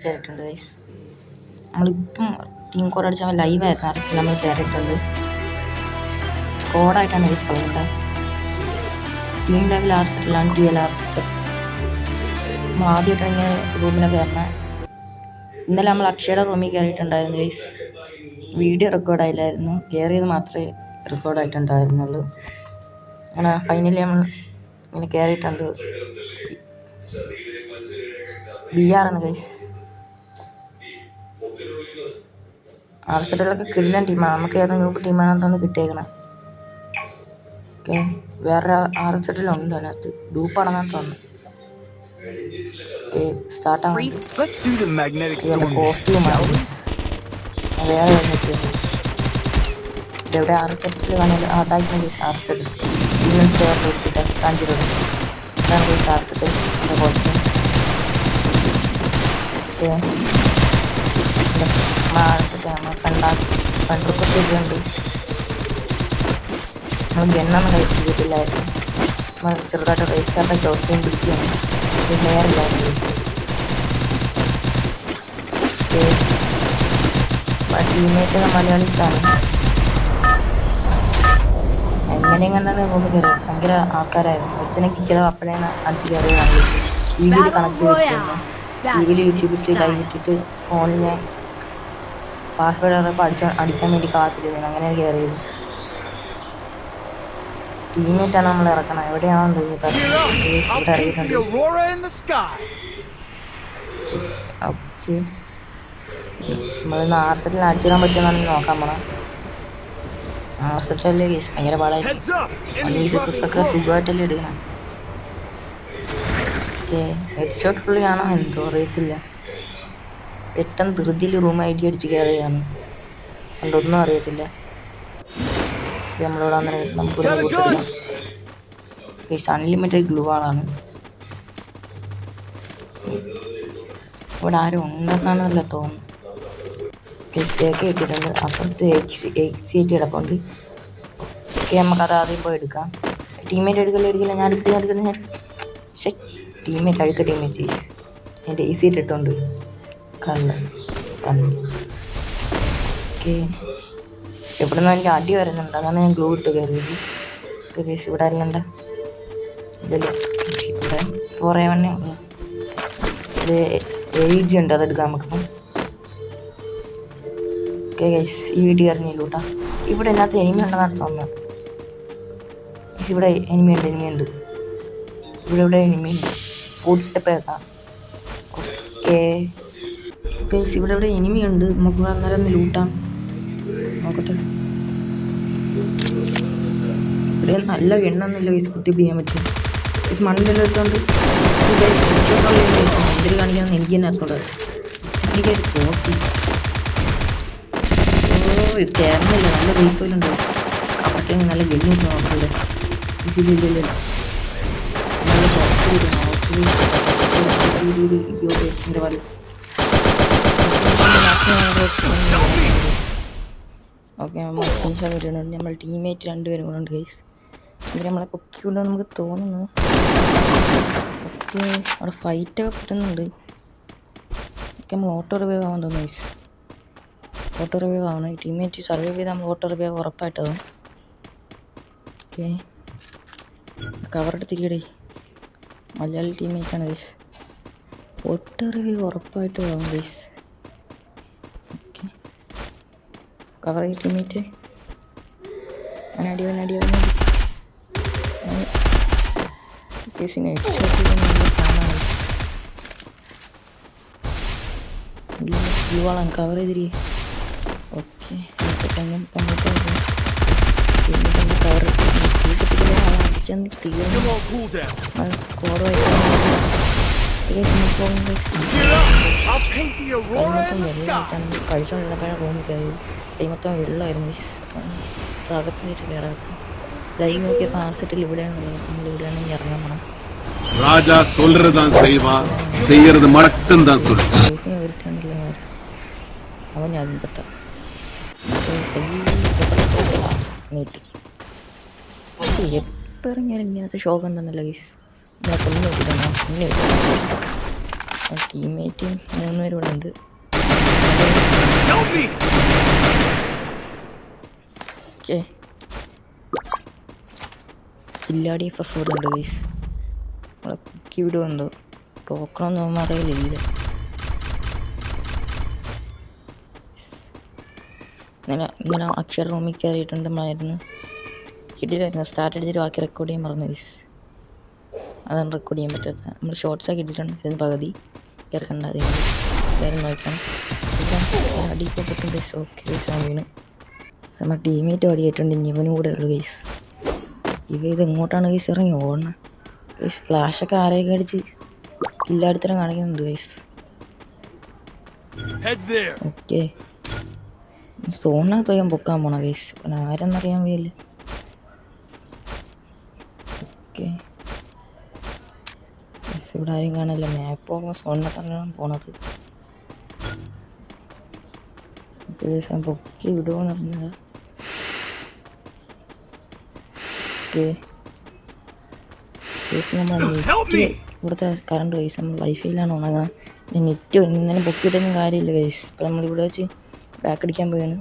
കയറിയിട്ടുണ്ട് ഗൈസ്. നമ്മളിപ്പം team code അടിച്ചാൽ ലൈവായിരുന്നു ആർസിൽ നമ്മൾ കയറിയിട്ടുണ്ട്. സ്ക്വാഡായിട്ടാണ് ഗൈസ് കളിക്കുന്നത്. ടീം ലെവൽ ആർസിലാണ് TL ആർസിട്ട്. നമ്മൾ ആദ്യമായിട്ടാണ് ഇങ്ങനെ റൂമിനൊക്കെ കയറണേ. ഇന്നലെ നമ്മൾ അക്ഷയുടെ റൂമിൽ കയറിയിട്ടുണ്ടായിരുന്നു ഗൈസ്. വീഡിയോ റെക്കോർഡായില്ലായിരുന്നു, കയറിയത് മാത്രമേ റെക്കോർഡായിട്ടുണ്ടായിരുന്നുള്ളൂ. അങ്ങനെ ഫൈനലി നമ്മൾ ഇങ്ങനെ കയറിയിട്ടുണ്ട്. BR ആണ് ഗൈസ്. ആർസിലൊക്കെ കിടിലൻ ടീമാണ്. നമുക്ക് ഏതോ ന്യൂബ് ടീമാണെന്ന് കിട്ടിയേക്കണം. ഓക്കെ, വേറെ ആർസിലുണ്ട് അതിനകത്ത് ഡൂപ്പാണെന്നാണ് തോന്നുന്നത്. ഓക്കെ, സ്റ്റാർട്ടാണ്. കോസ്റ്റ്യൂമാണ് വേറെ ഇതെവിടെ ആർസിൽ വേണമെങ്കിൽ അതായിരിക്കും ഗൈസ്. ആർസിൽ ടീമൻ സ്റ്റോർ കൊടുത്തിട്ട് കാഞ്ചിരോട് ഇതാണ് ഗൈസ് ആർസിൽ കോസ്റ്റ്യൂം. ഓക്കെ, ഫ്രണ്ടൊക്കെ ശരിയുണ്ട്. നമ്മൾ ഗണ്ണൊന്നും കഴിച്ചിട്ടില്ലായിരുന്നു. നമ്മൾ ചെറുതായിട്ട് റേസ്റ്റാർട്ട് കോസ്റ്റ്യൂം പിടിച്ചു വന്നു. പക്ഷേ ഹെയറില്ലായിരുന്നു. ടീമേറ്റ് മലയാളീസാണ്. എങ്ങനെയും കണ്ടാണ് റൂമിൽ കയറിയത്. ഭയങ്കര ആൾക്കാരായിരുന്നു. ഒരുത്തിനെ കിട്ടിയത് അപ്പോഴാണ് അടിച്ച് കയറിയതാണ്. TV കണക്ട് ചെയ്തിരുന്നു. TV യൂട്യൂബിൽ കൈവിട്ടിട്ട് ഫോണിൽ പാസ്വേഡ് അറിയപ്പോൾ അടിക്കാൻ വേണ്ടി കാത്തിരുന്നു. അങ്ങനെയാണ് കയറിയത്. ടീമേറ്റാണ് നമ്മൾ ഇറക്കണം. എവിടെയാണെന്ന് തോന്നി ഇവിടെ ഇറങ്ങിയിട്ടുണ്ട്. ഓക്കെ, നമ്മളിന്ന് ആർസെറ്റിൽ അടിച്ചിടാൻ പറ്റുമെന്നാണ് നോക്കാൻ പോണം. ആർസെറ്റല്ലേ കേസ് ഭയങ്കര പാടായിരിക്കും. ഒക്കെ സുഖമായിട്ടല്ലേ എടുക്കണം. ഓക്കെ, ഹെഡ് ഷോട്ട് പുള്ളിയാണോ എന്തോ അറിയത്തില്ല. പെട്ടെന്ന് ധൃതിയിൽ റൂം ID അടിച്ച് കയറിയാണ്. അതുകൊണ്ടൊന്നും അറിയത്തില്ല. നമ്മളിവിടെ വന്നിട്ട് നമുക്കൊരു അൺലിമിറ്റഡ് ഗ്ലൂ ആണ്. ഇവിടെ ആരും ഉണ്ടെന്നാണല്ലോ തോന്നുന്നു. സ്റ്റേക്ക് ഇട്ടിട്ടുണ്ട്. അപ്പുറത്ത് XC8 കിടപ്പുണ്ട്. ഓക്കെ, നമുക്കത് ആദ്യം പോയി എടുക്കാം. ടീമേറ്റ് എടുക്കില്ല. ഞാൻ എടുക്കുന്ന ടീമേറ്റ് അഴുക്ക ടീമേറ്റ് എൻ്റെ AC8 എടുത്തോണ്ട് കള്ള പന്നി. ഓക്കെ, എവിടെ നിന്നും എനിക്ക് അടി വരുന്നുണ്ട്. അതാണ് ഞാൻ ഗ്ലൂ ഇട്ട് കയറിയത്. ഓക്കെ ഗൈസ്, ഇവിടെ അല്ലണ്ട ഇവിടെ 4A1 ഇത് AG ഉണ്ട്, അതെടുക്കാം നമുക്കിപ്പം. ഓക്കെ ഗൈസ്, ഈ വീട്ടിൽ ഇറങ്ങിയില്ലൂട്ടാ. ഇവിടെ എല്ലാത്ത എനിമി ഉണ്ടെന്നാണ് തോന്നുന്നത്. ഇവിടെ എനിമിയുണ്ട്. ഇവിടെ എനിമിയുണ്ട്. ഫുഡ് സ്റ്റെപ്പ് കേൾക്കാം. ഓക്കെ ഗൈസ്, ഇവിടെ എനിമിയുണ്ട്. നമുക്ക് അന്നേരം ഒന്ന് ലൂട്ടാം. നോക്കട്ടെ. ഇവിടെ നല്ല എണ്ണൊന്നുമില്ല ഗൈസ്, കുത്തി പിടിക്കാൻ പറ്റും. ഗൈസ് മണ്ണിലെല്ലാം എടുത്തോണ്ട് എന്തൊരു കാണിക്കാമെന്ന് എനിക്ക് തന്നെ അറിഞ്ഞൂടാ. എനിക്കൊരു തോക്കി ഇത് കയറുന്നില്ല. നല്ല വെയിറ്റ് കപ്പട്ടെ നല്ല ഗെല്ല് നോക്കണ്ടേ. ഇല്ല നല്ല എൻ്റെ പോലെ. ഓക്കെ, നമ്മൾ ഫിനിഷ് വരുന്നുണ്ട്. നമ്മൾ ടീമേറ്റ് 2 പേരും കൂടെ ഉണ്ട് ഗൈസ്. ഇവർ നമ്മളെ പൊക്കിക്കൊണ്ടെന്ന് നമുക്ക് തോന്നുന്നു. ഓക്കെ, അവിടെ ഫൈറ്റൊക്കെ പറ്റുന്നുണ്ട്. ഓക്കെ, നമ്മൾ ഓട്ടോ റിവൈവ് ആവാൻ തോന്നുന്നു ഗൈസ്. ഓട്ടോ റിവൈവ് ആവണം. ഈ ടീമേറ്റ് സർവൈവ് ചെയ്ത് നമ്മൾ ഓട്ടോ റിവൈവ് ഉറപ്പായിട്ടാവും. ഓക്കെ, കവറെടുത്തിരിക്കടേ. മലയാളി ടീമേറ്റാണ് ഗൈസ്. ഓട്ടോ റിവൈവ് ഉറപ്പായിട്ടും ആവും ഗൈസ്. ഓക്കെ, കവർ ചെയ്ത് ടീമേറ്റ് അടി കേസിന് ാണ് കവർ ചെയ്തിരി. ഓക്കെ, കവർ അടിച്ചെന്ന് തീർന്നു. സ്കോഡുമായിട്ട് കഴിച്ചുകൊണ്ടിരുന്നപ്പോഴാണ് റൂമിൽ കയറി. മൊത്തം വെള്ളമായിരുന്നു. അകത്തിട്ട് കയറാത്ത ലൈവ് നോക്കിയപ്പോൾ ആർസെറ്റിൽ ഇവിടെയാണുള്ളത്. നമ്മൾ ഇവിടെയാണെങ്കിൽ ഇറങ്ങാൻ പോകണം. ராஜா சொல்றதான் செய்வா, செய்யறது மட்டும்தான் சொல்லு. അവൻ ഞാൻ തൊട്ട നീട്ടി എപ്പോൾ ഇറങ്ങിയാലും ഇങ്ങനത്തെ ഷോക്ക് തന്നല്ല ഗീസ്. ഞാൻ കൊന്നു നോക്കിയിട്ടുണ്ടോ? ടീംമേറ്റ് 3 പേര് ഇവിടെ ഉണ്ട്. ഓക്കെ കില്ലാടി FF ഇവിടെ ഉണ്ട് ഗൈസ്. നമ്മളെ കുക്കി വിടുമെന്തോ ടോക്കണൊന്നും ഒന്നും അറിയില്ല. ഇങ്ങനെ അക്ഷര റൂമിൽ കയറിയിട്ടുണ്ടായിരുന്നു. കിട്ടിയില്ലായിരുന്നു. സ്റ്റാർട്ട് അടിച്ചിട്ട് ബാക്കി റെക്കോർഡ് ചെയ്യാൻ മറന്നു ഗൈസ്. അതാണ് റെക്കോർഡ് ചെയ്യാൻ പറ്റാത്ത. നമ്മൾ ഷോർട്ട്സൊക്കെ ഇട്ടിട്ടുണ്ട്. ഇത് പകുതി കേൾക്കണ്ട. അത് വേറെ നോക്കണം. അടിയിപ്പോൾ പറ്റും ഗൈസ്. ഓക്കെ ഗൈസ് വീണ് നമ്മൾ ടീമേറ്റ് അടിയായിട്ടുണ്ട്. ഇവനും കൂടെ ഉള്ളു ഗൈസ്. ഇത് എങ്ങോട്ടാണ് ഗൈസ് ഇറങ്ങി ഓടണം ഗൈസ്. ഫ്ലാഷൊക്കെ ആരെയൊക്കെ അടിച്ച് കില്ലാടിത്തരം കാണിക്കുന്നുണ്ട് ഗൈസ്. ഓക്കെ സോണിനകത്ത് ഞാൻ പൊക്കാൻ പോണ ഗൈസ്. പിന്നെ ആരെന്നറിയാൻ വയ്യല്ല. ഓക്കെ ഇവിടെ ആരും കാണില്ല. മാപ്പ് പോകുമ്പോൾ സോണിനെ തന്നെയാണ് പോണത്. ഞാൻ പൊക്കി വിടുമെന്ന് പറഞ്ഞത്. ഓക്കെ നമ്മൾ നെറ്റ് ഇവിടുത്തെ കറണ്ട് ഗൈസ് നമ്മൾ വൈഫൈയിലാണ് ഉണങ്ങുന്നത്. നെറ്റ് ഇന്നലെ പൊക്കിയിട്ടൊന്നും കാര്യമില്ല ഗൈസ്. ഇപ്പം നമ്മളിവിടെ വെച്ച് ബാക്ക് അടിക്കാൻ പോയാണ്.